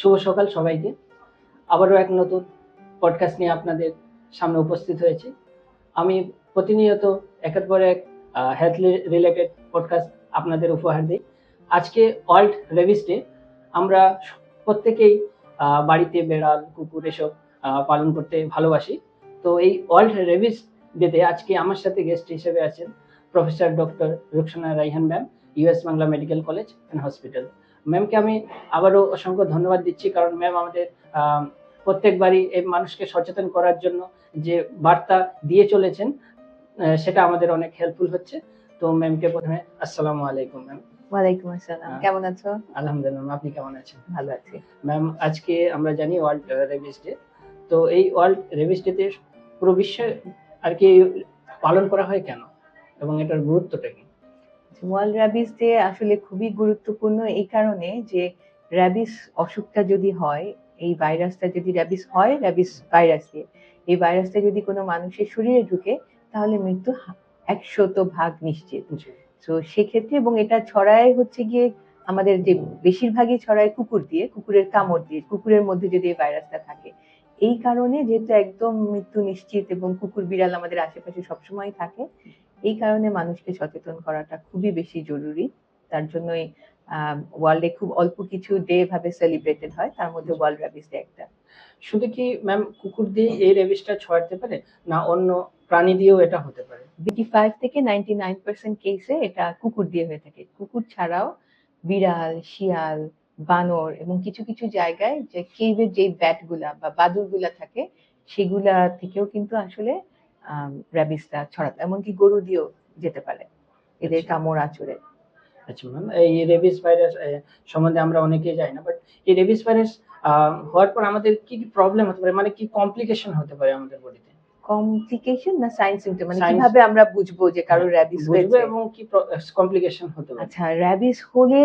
শুভ সকাল সবাইকে। আবারও এক নতুন পডকাস্ট নিয়ে আপনাদের সামনে উপস্থিত হয়েছি। আমি প্রতিনিয়ত একের পর এক হেলথ রিলেটেড পডকাস্ট আপনাদের উপহার দিই। আজকে ওয়ার্ল্ড রেবিস ডে। আমরা প্রত্যেকেই বাড়িতে বেড়াল, কুকুর এসব পালন করতে ভালোবাসি। তো এই ওয়ার্ল্ড রেবিস ডেতে আজকে আমার সাথে গেস্ট হিসেবে আছেন professor doctor Rukhsana Raihan ma'am, US Bangla medical college and hospital. ম্যামকে আমি আবারও অসংখ্য ধন্যবাদ দিচ্ছি, কারণ ম্যাম আমাদের প্রত্যেকবারই এই মানুষকে সচেতন করার জন্য যে বার্তা দিয়ে চলেছেন সেটা আমাদের অনেক হেল্পফুল হচ্ছে। তো ম্যামকে প্রথমে আসসালামু আলাইকুম ম্যাম। ওয়ালাইকুম আসসালাম, কেমন আছো? আলহামদুলিল্লাহ, আপনি কেমন আছেন? ভালো আছি ম্যাম। আজকে আমরা জানি ওয়ার্ল্ড রেবিস ডে। তো এই ওয়ার্ল্ড রেবিস ডেতে পুরো বিশ্বে আর কি পালন করা হয় কেন, এবং এটার গুরুত্বটা কি? ওয়ার্ল্ড র্যাবিস ডে আসলে খুবই গুরুত্বপূর্ণ এই কারণে যে র্যাবিস অসুখটা যদি হয়, এই ভাইরাসটা যদি র্যাবিস হয়, র্যাবিস ভাইরাস দিয়ে এই ভাইরাসটা যদি কোনো মানুষের শরীরে ঢুকে তাহলে মৃত্যু 100% নিশ্চিত। তো সেক্ষেত্রে এবং এটা ছড়ায় হচ্ছে গিয়ে আমাদের যে বেশিরভাগই ছড়ায় কুকুর দিয়ে, কুকুরের কামড় দিয়ে, কুকুরের মধ্যে যদি এই ভাইরাসটা থাকে। এই কারণে যেহেতু একদম মৃত্যু নিশ্চিত এবং কুকুর বিড়াল আমাদের আশেপাশে সবসময় থাকে, এই কারণে মানুষকে সচেতন করাটা খুবই বেশি জরুরি। তার জন্যই ওয়ার্ল্ডে খুব অল্প কিছু ডে ভাবে সেলিব্রেটেড হয়, তার মধ্যে ওয়ার্ল্ড র্যাবিস ডে একটা। শুধু কি ম্যাম কুকুর দিয়ে এই রেবিসটা ছড়াতে পারে, না অন্য প্রাণী দিয়েও এটা হতে পারে? 85 থেকে 99% কেসে এটা কুকুর দিয়ে হয়ে থাকে। কুকুর ছাড়াও বিড়াল, শিয়াল, বানর এবং কিছু কিছু জায়গায় যে কেভের যে ব্যাট গুলা বা বাদুড় গুলা থাকে সেগুলা থেকেও কিন্তু আসলে র্যাবিসটা ছড়াতে, এমনকি গরু দিয়েও যেতে পারে এদের কামড় আঁচড়ে। আচ্ছা ম্যাম, এই রেবিস ভাইরাস সম্বন্ধে আমরা অনেকেই জানি না, বাট এই রেবিস ভাইরাস হওয়ার পর আমাদের কি কি প্রবলেম হতে পারে, মানে কি কমপ্লিকেশন হতে পারে আমাদের বডিতে? কমপ্লিকেশন না সাইন সিম্পটম, মানে কিভাবে আমরা বুঝবো যে কারো র্যাবিস হয়েছে এবং কি কমপ্লিকেশন হতে পারে? আচ্ছা, র্যাবিস হলে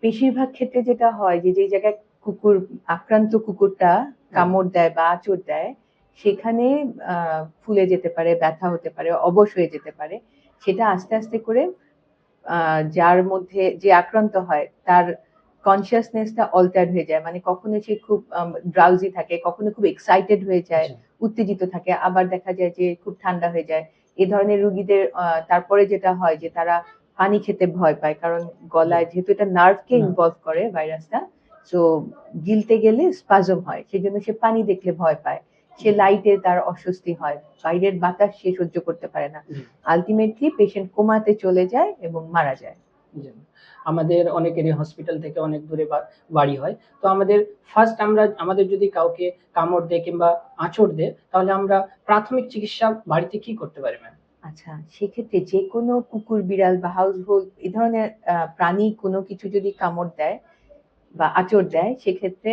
বেশিরভাগ ক্ষেত্রে যেটা হয় যে যে জায়গায় কুকুর আক্রান্ত কুকুরটা কামড় দেয় বা আঁচড় দেয় সেখানে ফুলে যেতে পারে, ব্যথা হতে পারে, অবশ হয়ে যেতে পারে। সেটা আস্তে আস্তে করে যার মধ্যে যে আক্রান্ত হয় তার কনসিয়াসনেসটা অল্টার্ড হয়ে যায়, মানে কখনো সে খুব ড্রাউজি থাকে, কখনো খুব এক্সাইটেড হয়ে যায়, উত্তেজিত থাকে, আবার দেখা যায় যে খুব ঠান্ডা হয়ে যায়। এই ধরনের রোগীদের তারপরে যেটা হয় যে তারা পানি খেতে ভয় পায়, কারণ গলায় যেহেতু এটা নার্ভকে ইনভলভ করে ভাইরাসটা, তো গিলতে গেলে স্পাজম হয়, সেই জন্য সে পানি দেখলে ভয় পায়, সে লাইটে তার অস্বস্তি হয়, বাইরের বাতাস সে সহ্য করতে পারে না, আলটিমেটলি পেশেন্ট কোমাতে চলে যায় এবং মারা যায়। আমাদের অনেকেরই হসপিটাল থেকে অনেক দূরে বাড়ি হয়, তো আমাদের ফার্স্ট আমাদের যদি কাউকে কামড় দেয় কিংবা আঁচড় দেয়, তাহলে আমরা প্রাথমিক চিকিৎসা বাড়িতে কি করতে পারি ম্যাম? আচ্ছা, সেক্ষেত্রে যে কোনো কুকুর, বিড়াল বা হাউস হোল্ড এই ধরনের প্রাণী কোনো কিছু যদি কামড় দেয় বা আঁচড় দেয়, সেক্ষেত্রে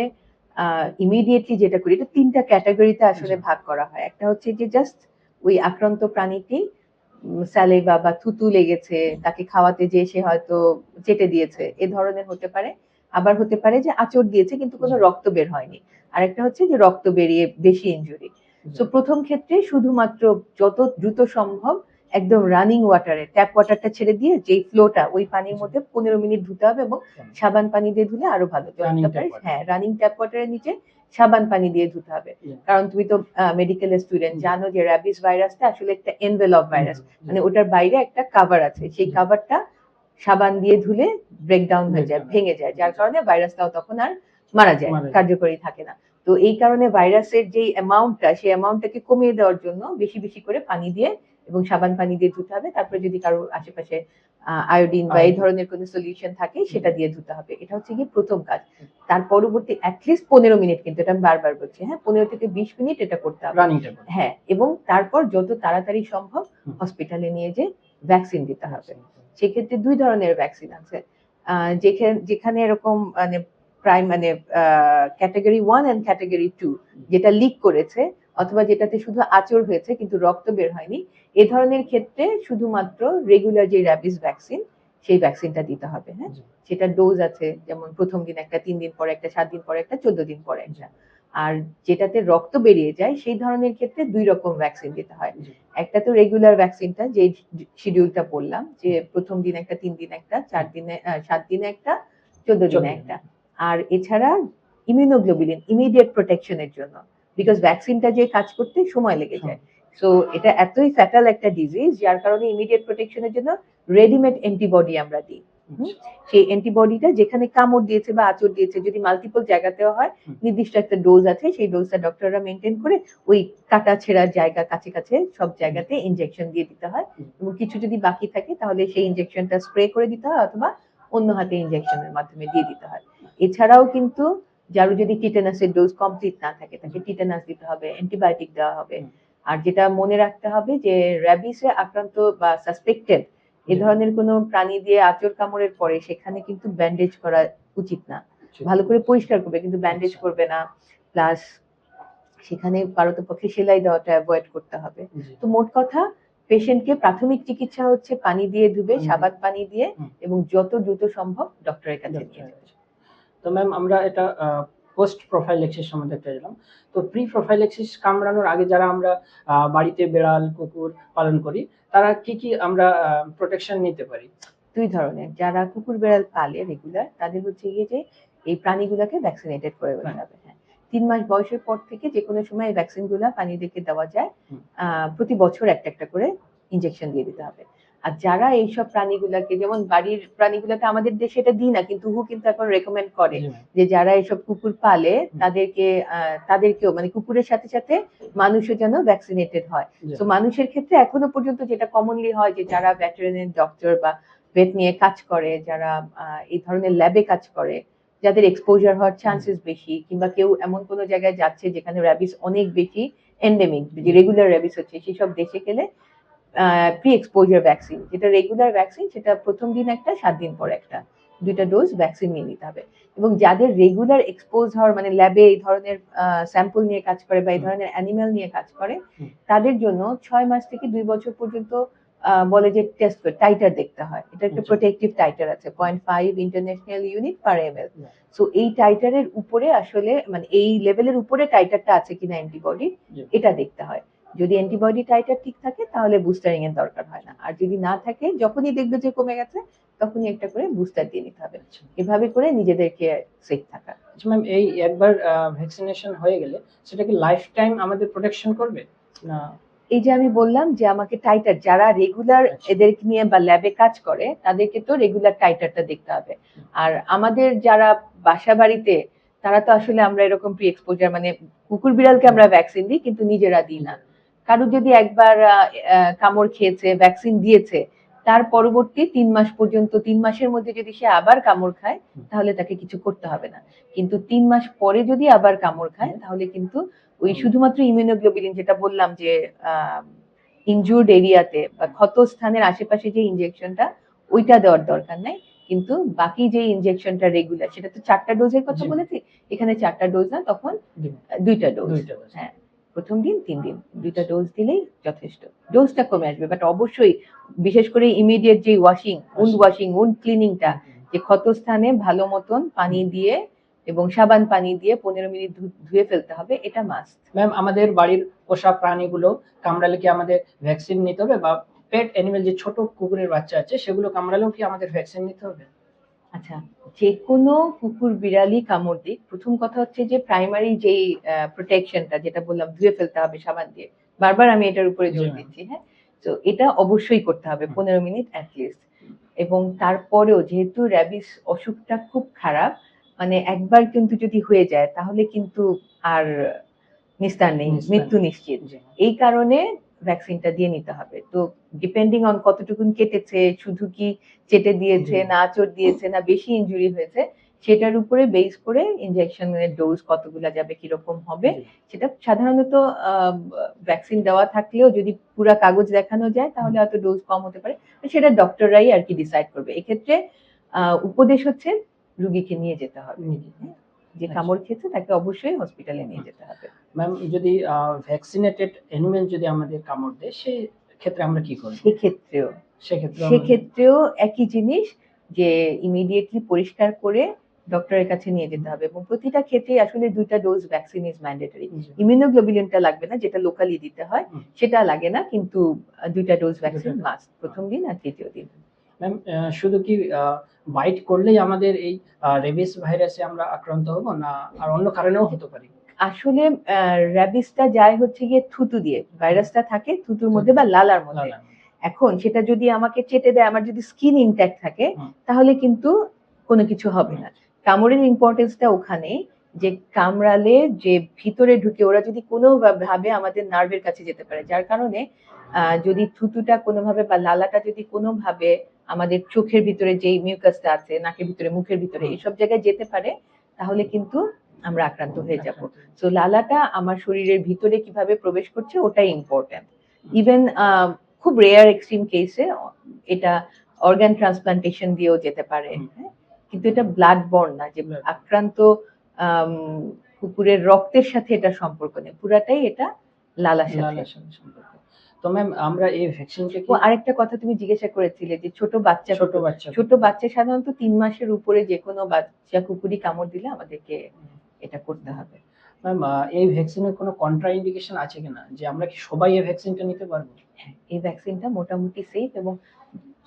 ইমিডিয়েটলি যেটা করি, এটা 3টা ক্যাটাগরিতে আসলে ভাগ করা হয়। একটা হচ্ছে যে জাস্ট ওই আক্রান্ত প্রাণীটি স্যালিভা বা থুতু লেগেছে, তাকে খাওয়াতে যেয়ে সে হয়তো চেটে দিয়েছে, এ ধরনের হতে পারে। আবার হতে পারে যে আঁচড় দিয়েছে কিন্তু কোনো রক্ত বের হয়নি। আরেকটা হচ্ছে যে রক্ত বেরিয়ে বেশি ইনজুরি। তো প্রথম ক্ষেত্রে শুধুমাত্র যত দ্রুত সম্ভব একদম রানিং ওয়াটারে, ট্যাপ ওয়াটারটা ছেড়ে দিয়ে যেই ফ্লোটা, ওই পানির মধ্যে 15 মিনিট ধুতে হবে এবং সাবান পানি দিয়ে ধুলে আরো ভালো। হ্যাঁ, রানিং ট্যাপ ওয়াটারের নিচে সাবান পানি দিয়ে ধুতে হবে। কারণ তুমি তো মেডিকেল স্টুডেন্ট, জানো যে র্যাবিস ভাইরাসটা আসলে একটা এনভেলপ ভাইরাস, মানে ওটার বাইরে একটা কাভার আছে, সেই কাভারটা সাবান দিয়ে ধুলে ব্রেকডাউন হয়ে যায়, ভেঙে যায়, যার কারণে ভাইরাসটাও তখন আর মারা যায়, কার্যকরী থাকে না। তো এই কারণে ভাইরাসের যে অ্যামাউন্টটা, সেই অ্যামাউন্টটাকে কমিয়ে দেওয়ার জন্য বেশি বেশি করে পানি দিয়ে এবং সাবান পানি দিয়ে ধুতে হবে। তারপরে যদি কারোর আশেপাশে আয়োডিন বা এই ধরনের কোনো সলিউশন থাকে সেটা দিয়ে ধুতে হবে। এটা হচ্ছে কি প্রথম কাজ। তার পরবর্তী অ্যাটলিস্ট 15 মিনিট, কিন্তু এটা আমি বারবার বলছি, হ্যাঁ, 15 থেকে 20 মিনিট এটা করতে হবে। হ্যাঁ, এবং তারপর যত তাড়াতাড়ি সম্ভব হসপিটালে নিয়ে যে ভ্যাকসিন দিতে হবে। সেক্ষেত্রে 2 ধরনের ভ্যাকসিন আছে, যেখানে এরকম মানে মানে ক্যাটাগরি 1 এন্ড ক্যাটাগরি 2, যেটা লিক করেছে অথবা যেটাতে শুধু আঁচড় হয়েছে কিন্তু রক্ত বের হয়নি, এ ধরনের ক্ষেত্রে শুধুমাত্র রেগুলার যে র্যাবিস ভ্যাকসিন, সেই ভ্যাকসিনটা দিতে হবে। হ্যাঁ, সেটা ডোজ আছে, যেমন প্রথম দিন একটা, 3 দিন পরে একটা, 7 দিন পরে একটা, 14 দিন পরে একটা। আর যেটাতে রক্ত বেরিয়ে যায় সেই ধরনের ক্ষেত্রে 2 রকম ভ্যাকসিন দিতে হয়। একটা তো রেগুলার ভ্যাকসিনটা, যে শিডিউলটা বললাম, যে প্রথম দিন একটা, 3 দিন একটা, 4 দিনে 7 দিনে একটা, 14 দিনে একটা। আর এছাড়া ইমিউনোগ্লোবুলিন ইমিডিয়েট প্রোটেকশনের জন্য, বিকজ ভ্যাকসিনটা যে কাজ করতে সময় লেগে যায়। সো এটা এতই ফ্যাটাল একটা ডিজিজ যার কারণে ইমিডিয়েট প্রোটেকশনের জন্য রেডিমেড অ্যান্টিবডি আমরা দিই। সেই অ্যান্টিবডিটা যেখানে কামড় দিয়েছে বা আঁচড় দিয়েছে, যদি মাল্টিপল জায়গাতেও হয়, নির্দিষ্ট একটা ডোজ আছে, সেই ডোজটা ডক্টররা মেনটেন করে ওই কাটা ছেঁড়ার জায়গা কাছে কাছে সব জায়গাতে ইনজেকশন দিয়ে দিতে হয়, এবং কিছু যদি বাকি থাকে তাহলে সেই ইনজেকশনটা স্প্রে করে দিতে হয় অথবা অন্য হাতে ইনজেকশনের মাধ্যমে দিয়ে দিতে হয়। এছাড়াও কিন্তু যার যদি টিটেনাসের ডোজ কমপ্লিট না থাকে তাকে টিটেনাস দিতে হবে, অ্যান্টিবায়োটিক দেওয়া হবে। আর যেটা মনে রাখতে হবে যে র্যাবিসে আক্রান্ত বা সাসপেক্টেড এ ধরনের কোনো প্রাণী দিয়ে আঁচড় কামড়ের পরে সেখানে কিন্তু ব্যান্ডেজ করা উচিত না। ভালো করে পরিষ্কার করবে কিন্তু ব্যান্ডেজ করবে না, প্লাস সেখানে পারতপক্ষে সেলাই দেওয়াটা অ্যাভয়েড করতে হবে। তো মোট কথা, পেশেন্টকে প্রাথমিক চিকিৎসা হচ্ছে পানি দিয়ে ধুবে, সাবান পানি দিয়ে, এবং যত দ্রুত সম্ভব ডক্টরের কাছে নিয়ে যাবে। তো ম্যাম আমরা এটা পোস্ট প্রোফাইলেক্সিস সম্বন্ধে পেলাম। তো প্রি প্রোফাইলেক্সিস কামড়ানোর আগে যারা আমরা বাড়িতে বিড়াল কুকুর পালন করি, তারা কি কি আমরা প্রোটেকশন নিতে পারি? দুই ধরনের। যারা কুকুর বিড়াল পালে রেগুলার, তাদের হচ্ছে গিয়ে যে এই প্রাণীগুলোকে ভ্যাকসিনেটেড করে দিতে হবে। হ্যাঁ, 3 মাস বয়সের পর থেকে যে কোনো সময় এই ভ্যাকসিনগুলো পানি দেখে দেওয়া যায়। প্রতি বছর একটা একটা করে ইনজেকশন দিয়ে দিতে হবে। আর যারা এইসব প্রাণীগুলোকে, যেমন বাড়ির প্রাণীগুলোকে আমাদের দেশে এটা দিই না, কিন্তু হু কিন্তু এখন রেকমেন্ড করে যে যারা এইসব কুকুর পালে তাদেরকেও, মানে কুকুরের সাথে সাথে মানুষও যেন ভ্যাকসিনেটেড হয়। তো মানুষের ক্ষেত্রে এখনো পর্যন্ত যেটা কমনলি হয় যে যারা ভেটেরিনারি ডক্টর বা ভেট নিয়ে কাজ করে, যারা এই ধরনের ল্যাবে কাজ করে, যাদের এক্সপোজার হওয়ার চান্সেস বেশি, কিংবা কেউ এমন কোনো জায়গায় যাচ্ছে যেখানে র্যাবিস অনেক বেশি এন্ডেমিক, যে রেগুলার র্যাবিস হচ্ছে, সেসব দেশে গেলে প্রি এক্সপোজার ভ্যাকসিন, যেটা রেগুলার ভ্যাকসিন, সেটা প্রথম দিন একটা, 7 দিন পর একটা, 2টা ডোজ ভ্যাকসিন নিয়ে নিতে হবে। এবং যাদের রেগুলার এক্সপোজ হওয়ার, মানে ল্যাবে এই ধরনের স্যাম্পল নিয়ে কাজ করে বা এই ধরনের অ্যানিমাল নিয়ে কাজ করে, তাদের জন্য 6 মাস থেকে 2 বছর পর্যন্ত বলে যে টেস্ট করে টাইটার দেখতে হয়। এটা একটা প্রোটেক্টিভ টাইটার আছে, 0.5 international unit per ML. So এই টাইটারের উপরে আসলে, মানে এই লেভেলের উপরে টাইটারটা আছে কিনা অ্যান্টিবডি, এটা দেখতে হয়। যদি অ্যান্টিবডি টাইটার ঠিক থাকে তাহলে বুস্টারিং এর দরকার হয় না, আর যদি না থাকে, যখনই দেখবে যে কমে গেছে তখনই একটা করে বুস্টার দিয়ে নিতে হবে। এভাবে করে নিজেদেরকে সেফ থাকা। আচ্ছা ম্যাম, এই একবার ভ্যাকসিনেশন হয়ে গেলে সেটা কি লাইফ টাইম আমাদের প্রোটেকশন করবে না? এই যে আমি বললাম যে আমাকে টাইটার, যারা রেগুলার এদেরকে নিয়ে বা ল্যাবে কাজ করে, তাদেরকে তো রেগুলার টাইটারটা দেখতে হবে। আর আমাদের যারা বাসা বাড়িতে, তারা তো আসলে আমরা এরকম প্রি এক্সপোজার, মানে কুকুর বিড়ালকে আমরা ভ্যাকসিন দিই কিন্তু নিজেরা দিই না। কারো যদি একবার কামড় খেয়েছে, ভ্যাকসিন দিয়েছে, তার পরবর্তী 3 মাস পর্যন্ত, 3 মাসের মধ্যে যদি সে আবার কামড় খায় তাহলে তাকে কিছু করতে হবে না। কিন্তু 3 মাস পরে যদি আবার কামড় খায় তাহলে কিন্তু ওই শুধুমাত্র ইমিউনোগ্লোবুলিন, যেটা বললাম যে ইনজুর্ড এরিয়াতে বা ক্ষত স্থানের আশেপাশে যে ইনজেকশনটা, ওইটা দেওয়ার দরকার নাই। কিন্তু বাকি যে ইনজেকশনটা রেগুলার, সেটা তো 4টা ডোজের কথা বলেছি, এখানে 4টা ডোজ না, তখন 2টা ডোজ। হ্যাঁ, প্রথম দিন 3 দিন 2টা ডোজ দিলেই যথেষ্ট। ডোজটা কমে আসবে, বাট অবশ্যই বিশেষ করে ইমিডিয়েট যে ওয়াশিং, উন্ড ক্লিনিংটা, যে ক্ষত স্থানে ভালো মতন পানি দিয়ে এবং সাবান পানি দিয়ে 15 মিনিট ধুয়ে ফেলতে হবে, এটা মাস্ট। ম্যাম, আমাদের বাড়ির পোষা প্রাণীগুলো কামড়ালে কি আমাদের ভ্যাকসিন নিতে হবে, বা পেট অ্যানিমেল যে ছোট কুকুরের বাচ্চা আছে সেগুলো কামড়ালেও কি আমাদের ভ্যাকসিন নিতে হবে? আচ্ছা, যে কোনো কুকুর বিড়ালই কামড় দিক, প্রথম কথা হচ্ছে যে প্রাইমারি যেই প্রোটেকশনটা, যেটা বললাম ধুয়ে ফেলতে হবে সাবান দিয়ে, বারবার আমি এটার উপরে জোর দিচ্ছি। হ্যাঁ, তো এটা অবশ্যই করতে হবে 15 মিনিট অ্যাটলিস্ট। এবং তারপরেও যেহেতু র্যাবিস অসুখটা খুব খারাপ, মানে একবার কিন্তু যদি হয়ে যায় তাহলে কিন্তু আর নিস্তার নেই, মৃত্যু নিশ্চিত। এই কারণে ভ্যাকসিনটা দিয়ে নিতে হবে। তো ডিপেন্ডিং অন কতটুকুন কেটেছে, শুধু কি চেটে দিয়েছে না আঁচড় দিয়েছে না বেশি ইনজুরি হয়েছে, সেটার উপরে বেস করে ইনজেকশনের ডোজ কতগুলা যাবে, কিরকম হবে, সেটা সাধারণত ভ্যাকসিন দেওয়া থাকলেও যদি পুরা কাগজ দেখানো যায় তাহলে হয়তো ডোজ কম হতে পারে, সেটা ডক্টররাই আর কি ডিসাইড করবে। এক্ষেত্রে উপদেশ হচ্ছে রুগীকে নিয়ে যেতে হবে, যে কামড় খেয়েছে তাকে অবশ্যই হসপিটালে নিয়ে যেতে হবে। ম্যাম, যদি ভ্যাকসিনেটেড অ্যানিমেল যদি আমাদের কামড় দেয়, সেই ক্ষেত্রে আমরা কি করব? সেক্ষেত্রেও একই জিনিস, যে ইমিডিয়েটলি পরিষ্কার করে ডক্টরের কাছে নিয়ে যেতে হবে। এবং প্রতিটা ক্ষেত্রে আসলে 2টা ডোজ ভ্যাকসিন ইজ ম্যান্ডেটরি। ইমিউনোগ্লোবুলিনটা লাগবে না, যেটা লোকালি দিতে হয় সেটা লাগে না, কিন্তু 2টা ডোজ ভ্যাকসিন মাস্ট, প্রথম দিন আর তৃতীয় দিন। ম্যাম, শুধু কি বাইট করলেই আমাদের এই রেবিস ভাইরাসে আমরা আক্রান্ত হব, না আর অন্য কারণেও হতে পারি? আসলে র্যাবিসটা যায় হচ্ছে গিয়ে থুতু দিয়ে, ভাইরাসটা থাকে থুতুর মধ্যে বা লালার মধ্যে। লালার মধ্যে। এখন সেটা যদি আমাকে চেটে দেয়, আমার যদি স্কিন ইনট্যাক্ট থাকে, তাহলে কিন্তু কোনো কিছু হবে না। কামড়ের ইম্পর্টেন্সটা ওখানে যে কামড়ালে যে ভিতরে ঢুকে ওরা যদি কোনো ভাবে আমাদের নার্ভের কাছে যেতে পারে, যার কারণে যদি থুতুটা কোনোভাবে বা লালাটা যদি কোনোভাবে আমাদের চোখের ভিতরে যেই মিউকাসটা আছে, নাকের ভিতরে, মুখের ভিতরে, এইসব জায়গায় যেতে পারে, তাহলে কিন্তু আমরা আক্রান্ত হয়ে যাব। সো লালাটা আমার শরীরের ভিতরে কিভাবে প্রবেশ করছে ওটাই ইম্পর্টেন্ট। ইভেন খুব রেয়ার এক্সট্রিম কেসে এটা অর্গান ট্রান্সপ্লান্টেশন দিয়েও যেতে পারে, হ্যাঁ? কিন্তু এটা ব্লাড বর্ন না, যে আক্রান্ত কুকুরের রক্তের সাথে এটা সম্পর্ক নেই, পুরাটাই এটা লালার সাথে সম্পর্ক। তো ম্যাম, আমরা এই ভ্যাকসিনটা কি, আরেকটা কথা তুমি জিজ্ঞাসা করেছিলে যে ছোট বাচ্চা সাধারণত 3 মাসের উপরে যে কোনো বাচ্চা কুকুরই কামড় দিলে আমাদেরকে এটা করতে হবে। ম্যাম, এই ভ্যাকসিনের কোনো কন্ট্রা ইন্ডিকেশন আছে কিনা, যে আমরা কি সবাই এই ভ্যাকসিনটা নিতে পারবো? হ্যাঁ, এই ভ্যাকসিনটা মোটামুটি সেফ, এবং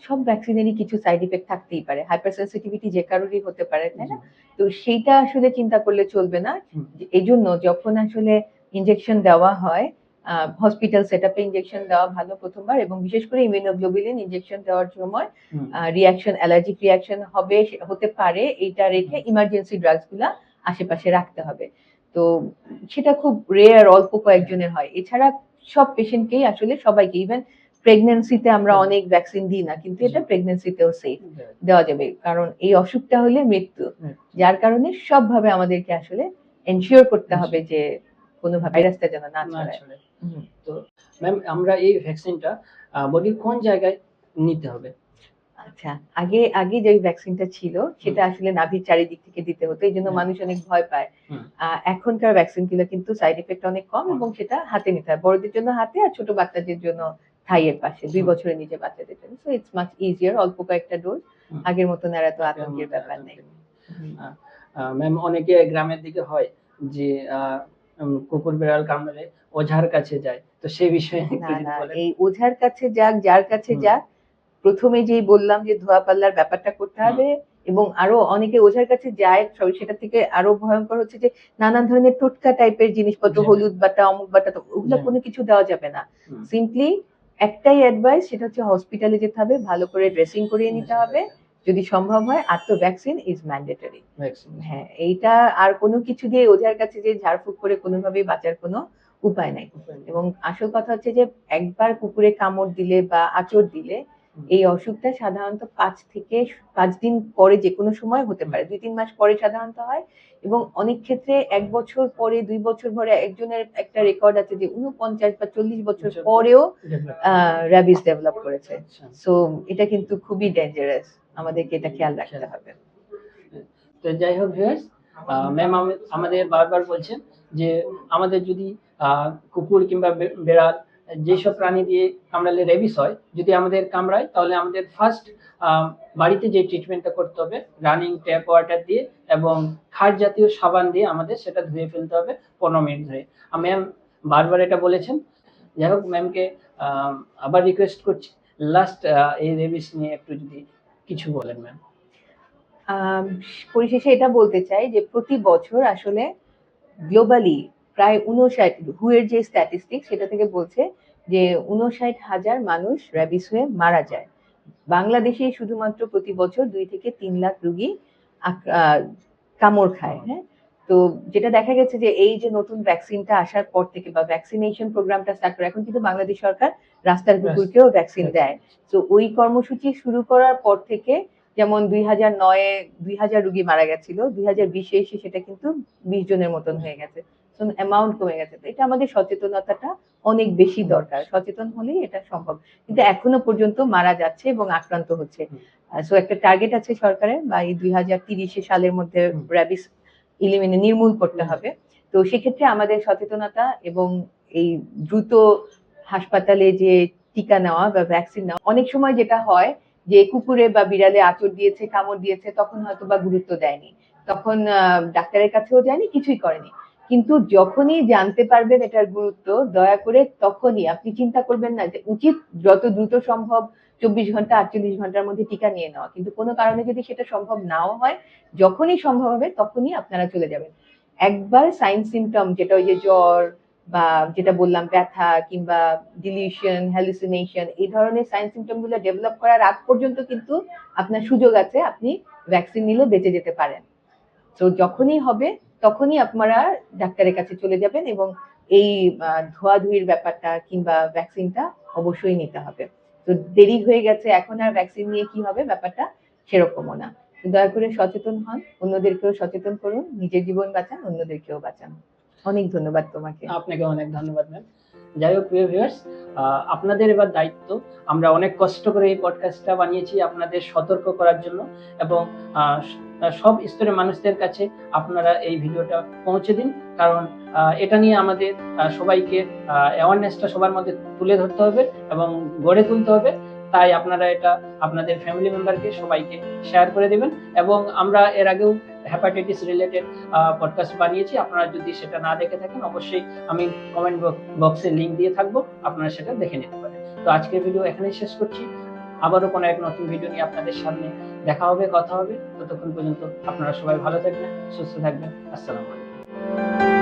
সব ভ্যাকসিনেরই কিছু সাইড ইফেক্ট থাকতেই পারে, হাইপার সেন্সিটিভিটি যে কারোরই হতে পারে, তাই না? তো সেইটা আসলে চিন্তা করলে চলবে না। এই জন্য যখন আসলে ইনজেকশন দেওয়া হয়, হসপিটাল সেটআপে ইনজেকশন দেওয়া ভালো প্রথমবার, এবং বিশেষ করে ইমিউনোগ্লোবুলিন ইনজেকশন দেওয়ার সময় রিঅ্যাকশন, অ্যালার্জিক রিঅ্যাকশন হতে পারে, এইটা রেখে ইমার্জেন্সি ড্রাগস গুলা আশেপাশে রাখতে হবে। তো সেটা খুব রেয়ার, অল্প কয়েকজনের হয়। এছাড়া সব পেশেন্টকেই আসলে সবাইকে, ইভেন প্রেগন্যান্সিতে আমরা অনেক ভ্যাকসিন দিই না, কিন্তু এটা প্রেগন্যান্সিতেও সেফ দেওয়া যাবে, কারণ এই অসুখটা হলে মৃত্যু, যার কারণে সবভাবে আমাদেরকে আসলে এনশিওর করতে হবে যে কোনো ভাইরাসটা যেন না ছড়ায়। তো ম্যাম, আমরা এই ভ্যাকসিনটা বডির কোন জায়গায় নিতে হবে? আচ্ছা, আগে যে ভ্যাকসিনটা ছিল সেটা আসলে নাভির চারিদিক থেকে দিতে হতো, এই জন্য মানুষ অনেক ভয় পায়। এখনকার ভ্যাকসিন গুলো কিন্তু সাইড এফেক্ট অনেক কম, এবং সেটা হাতে নিতে হয়, বড়দের জন্য হাতে, আর ছোট বাচ্চাদের জন্য থাইয়ের পাশে, 2 বছরের নিচে বাচ্চাদের জন্য। সো ইটস মাচ ইজিয়ার, অল্প কয়েকটা ডোজ, আগের মতন আর এত আতঙ্কের ব্যাপার নেই। ম্যাম, অনেকে গ্রামের দিকে হয় যে কুকুর বিড়াল কামড়ালে ওঝার কাছে যায়, তো সেই বিষয়ে একটু যদি বলেন। এই ওঝার কাছে যাক, যার কাছে যাক, প্রথমে যেই বললাম যে ধোয়া পাল্লার ব্যাপারটা করতে হবে, এবং আরো অনেকে ওঝার কাছে যায়, সেটা থেকে আরো ভয়ঙ্কর হচ্ছে যে নানান ধরনের টোটকা টাইপের জিনিসপত্র, হলুদ বাটা, অমুক বাটা, ওগুলো কোনো কিছু দেওয়া যাবে না। সিম্পলি একটাই অ্যাডভাইস, সেটা হচ্ছে হসপিটালে যেতে হবে, ভালো করে ড্রেসিং করিয়ে নিতে হবে, যদি সম্ভব হয়, আর তো ভ্যাকসিন ইজ ম্যান্ডেটরি। হ্যাঁ, এইটা আর কোনো কিছু দিয়ে ওঝার কাছে যে ঝাড়ফুঁক করে কোনোভাবেই বাঁচার কোনো উপায় নাই। এবং আসল কথা হচ্ছে যে একবার কুকুরে কামড় দিলে বা আঁচড় দিলে এই অসুখটা সাধারণত 5 দিন পরে যে কোনো সময় হতে পারে, 2-3 মাস পরে সাধারণত হয়, এবং অনেক ক্ষেত্রে 1 বছর পরে, 2 বছর পরে, একজনের একটা রেকর্ড আছে যে 49 বা 40 বছর পরেও র্যাবিস ডেভেলপ করেছে। সো এটা কিন্তু খুবই ডেঞ্জারাস, আমাদেরকে এটা খেয়াল রাখতে হবে। তো যাই হোক ভিউয়ার্স, ম্যাম আমাদের বারবার বলছেন যে আমাদের যদি কুকুর কিংবা বেড়াল, যেসব প্রাণী দিয়ে কামড়ালে রেবিস হয়, যদি আমাদের কামড়ায়, তাহলে আমাদের ফার্স্ট বাড়িতে যে ট্রিটমেন্টটা করতে হবে, রানিং ট্যাপ ওয়াটার দিয়ে এবং খাট জাতীয় সাবান দিয়ে আমাদের সেটা ধুয়ে ফেলতে হবে 15 মিনিট ধরে। ম্যাম বারবার এটা বলেছেন। যাই হোক, ম্যামকে আবার রিকোয়েস্ট করছি, লাস্ট এই রেবিস নিয়ে একটু যদি কিছু বলেন ম্যাম। পরিশেষে এটা বলতে চাই যে প্রতি বছর আসলে গ্লোবালি প্রায় 59, হু এর যে স্ট্যাটিস্টিক্স সেটা থেকে বলছে যে 59,000 মানুষ র্যাবিস হয়ে মারা যায়। বাংলাদেশে শুধুমাত্র প্রতি বছর 2 থেকে 3 লাখ রোগী কামড় খায়। হ্যাঁ, তো যেটা দেখা গেছে যে এই যে নতুন ভ্যাকসিনটা আসার পর থেকে, বা ভ্যাকসিনেশন প্রোগ্রামটা স্টার্ট করে, এখন কিন্তু বাংলাদেশ সরকার রাস্তার কুকুরকেও ভ্যাকসিন দেয়। তো ওই কর্মসূচি শুরু করার পর থেকে, যেমন 2009-এ 2000 রোগী মারা গেছিল, 2020-এ এসে সেটা কিন্তু 20 জনের মতন হয়ে গেছে, অ্যামাউন্ট কমে গেছে। তো এটা আমাদের সচেতনতাটা অনেক বেশি দরকার, সচেতন হলেই এটা সম্ভব। কিন্তু এখনো পর্যন্ত মারা যাচ্ছে এবং আক্রান্ত হচ্ছে। সো একটা টার্গেট আছে সরকারের, বা এই 2030 সালের মধ্যে র্যাবিস নির্মূল করতে হবে। তো সেক্ষেত্রে আমাদের সচেতনতা এবং এই দ্রুত হাসপাতালে যে টিকা নেওয়া বা ভ্যাকসিন নেওয়া। অনেক সময় যেটা হয় যে কুকুরে বা বিড়ালে আঁচড় দিয়েছে, কামড় দিয়েছে, তখন হয়তো বা গুরুত্ব দেয়নি, তখন ডাক্তারের কাছেও যায়নি, কিছুই করেনি। কিন্তু যখনই জানতে পারবেন এটার গুরুত্ব, দয়া করে তখনই আপনি চিন্তা করবেন না, যে উচিত যত দ্রুত সম্ভব 24 ঘন্টা 48 ঘন্টার মধ্যে টিকা নিয়ে নেওয়া, কিন্তু কোনো কারণে যদি সেটা সম্ভব নাও হয়, যখনই সম্ভব হবে তখনই আপনারা চলে যাবেন। একবার সাইন সিমটম, যেটা ওই যে জ্বর বা যেটা বললাম ব্যথা কিংবা ডিলিউশন, হ্যালুসিনেশন, এই ধরনের সাইন সিমটম গুলো ডেভেলপ করার আগ পর্যন্ত কিন্তু আপনার সুযোগ আছে, আপনি ভ্যাকসিন নিলে বেঁচে যেতে পারেন। তো যখনই হবে তখনই আপনারা ডাক্তারের কাছে চলে যাবেন, এবং এই ধোয়াধুয়ির ব্যাপারটা কিংবা ভ্যাকসিনটা অবশ্যই নিতে হবে। তো দেরি হয়ে গেছে, এখন আর ভ্যাকসিন নিয়ে কি হবে, ব্যাপারটা সেরকমও না। দয়া করে সচেতন হন, অন্যদেরকেও সচেতন করুন, নিজের জীবন বাঁচান, অন্যদেরকেও বাঁচান। অনেক ধন্যবাদ তোমাকে। আপনাকে অনেক ধন্যবাদ ম্যাম। যাই হোক প্রিয় ভিউয়ার্স, আপনাদের এবার দায়িত্ব। আমরা অনেক কষ্ট করে এই পডকাস্টটা বানিয়েছি আপনাদের সতর্ক করার জন্য, এবং সব স্তরের মানুষদের কাছে আপনারা এই ভিডিওটা পৌঁছে দিন, কারণ এটা নিয়ে আমাদের সবাইকে অ্যাওয়ারনেসটা সবার মধ্যে তুলে ধরতে হবে এবং গড়ে তুলতে হবে। তাই আপনারা এটা আপনাদের ফ্যামিলি মেম্বারকে সবাইকে শেয়ার করে দেবেন। এবং আমরা এর আগেও হেপাটাইটিস রিলেটেড পডকাস্ট বানিয়েছি, আপনারা যদি সেটা না দেখে থাকেন অবশ্যই আমি কমেন্ট বক্সে লিংক দিয়ে থাকবো, আপনারা সেটা দেখে নিতে পারেন। তো আজকের ভিডিও এখানেই শেষ করছি। আবারও কোনো এক নতুন ভিডিও নিয়ে আপনাদের সামনে দেখা হবে, কথা হবে। ততক্ষণ পর্যন্ত আপনারা সবাই ভালো থাকবেন, সুস্থ থাকবেন। আসসালামু আলাইকুম।